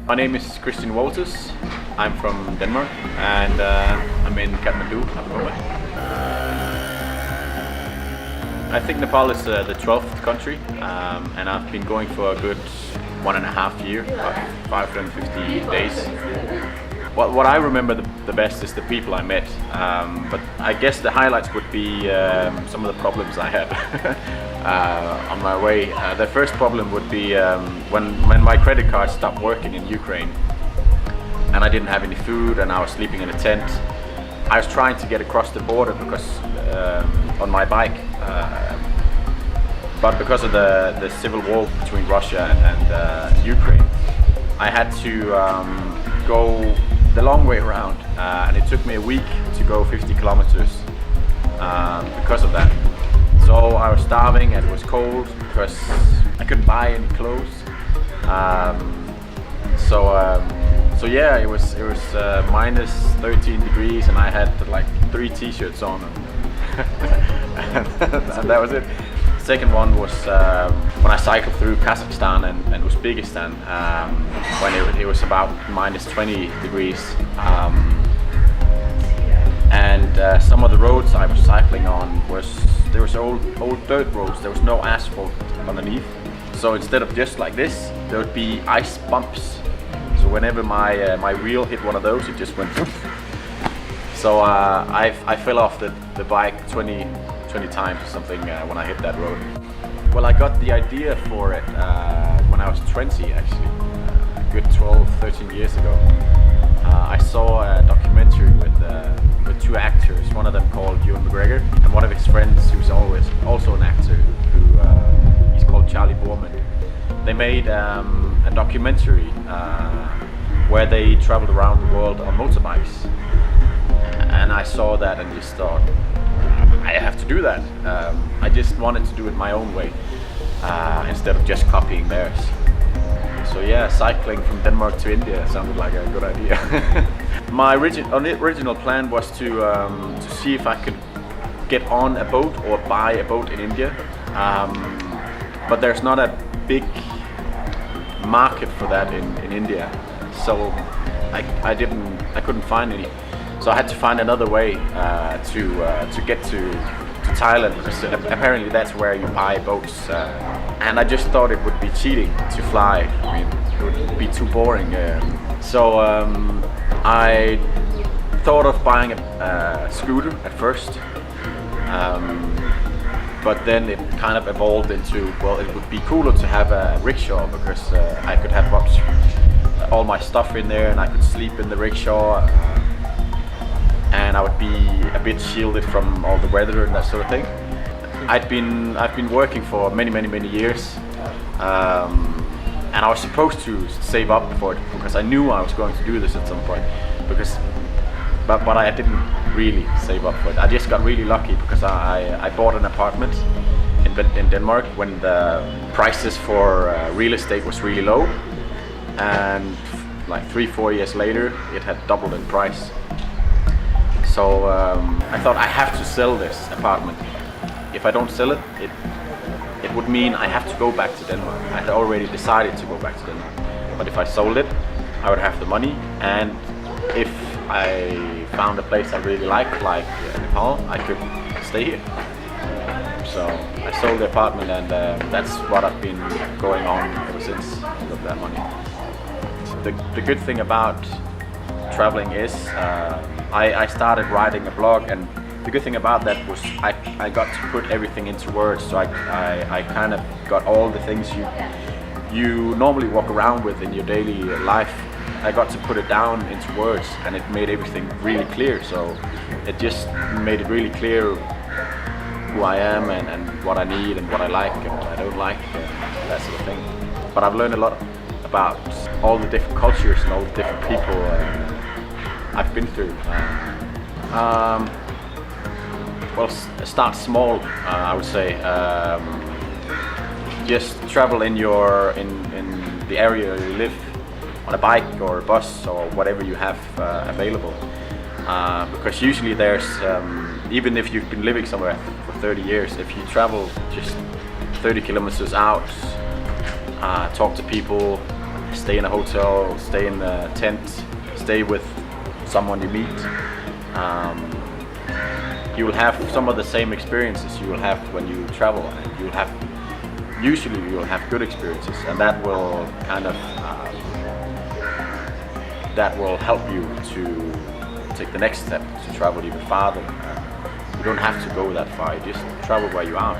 My name is Christian Wolters. I'm from Denmark and I'm in Kathmandu at the moment. I think Nepal is the 12th country and I've been going for a good 1.5 years, about 550 days. What I remember the best is the people I met, but I guess the highlights would be some of the problems I had on my way. The first problem would be when my credit card stopped working in Ukraine and I didn't have any food and I was sleeping in a tent. I was trying to get across the border because on my bike, but because of the civil war between Russia and Ukraine, I had to go the long way around, and it took me a week to go 50 kilometers because of that. So I was starving and it was cold because I couldn't buy any clothes. So yeah, it was minus 13 degrees and I had like 3 t-shirts on and that was it. Second one was when I cycled through Kazakhstan and Uzbekistan when it was about minus 20 degrees, and some of the roads I was cycling on there was old dirt roads. There was no asphalt underneath, so instead of just like this, there would be ice bumps. So whenever my wheel hit one of those, it just went poof. So I fell off the bike 20 times or something when I hit that road. Well, I got the idea for it when I was 20 actually, a good 12-13 years ago. I saw a documentary with 2 actors, one of them called Ewan McGregor and one of his friends who's also an actor who he's called Charlie Borman. They made a documentary where they traveled around the world on motorbikes, and I saw that and just thought, I have to do that. I just wanted to do it my own way instead of just copying theirs. So yeah, cycling from Denmark to India sounded like a good idea. My original plan was to see if I could get on a boat or buy a boat in India, but there's not a big market for that in India, so I couldn't find any. So I had to find another way to get to Thailand, because apparently that's where you buy boats. And I just thought it would be cheating to fly. I mean, it would be too boring. So I thought of buying a scooter at first, but then it kind of evolved into, well, it would be cooler to have a rickshaw because I could have all my stuff in there and I could sleep in the rickshaw. And I would be a bit shielded from all the weather and that sort of thing. I've been working for many years, and I was supposed to save up for it because I knew I was going to do this at some point. But I didn't really save up for it. I just got really lucky because I bought an apartment in Denmark when the prices for real estate was really low, and like 3-4 years later, it had doubled in price. So I thought I have to sell this apartment. If I don't sell it, it would mean I have to go back to Denmark. I had already decided to go back to Denmark. But if I sold it, I would have the money, and if I found a place I really like Nepal, I could stay here. So I sold the apartment, and that's what I've been going on ever since with that money. The good thing about traveling is I started writing a blog, and the good thing about that was I got to put everything into words. So I kind of got all the things you normally walk around with in your daily life. I got to put it down into words, and it made everything really clear. So it just made it really clear who I am and what I need and what I like and what I don't like and that sort of thing. But I've learned a lot about all the different cultures and all the different people I've been through. Well, start small, I would say. Just travel in the area you live, on a bike or a bus or whatever you have available. Because usually there's, even if you've been living somewhere for 30 years, if you travel just 30 kilometers out, talk to people, stay in a hotel, stay in a tent, stay with someone you meet. You will have some of the same experiences you will have when you travel, and usually you will have good experiences, and that will kind of that will help you to take the next step to travel even farther. You don't have to go that far, you just travel where you are.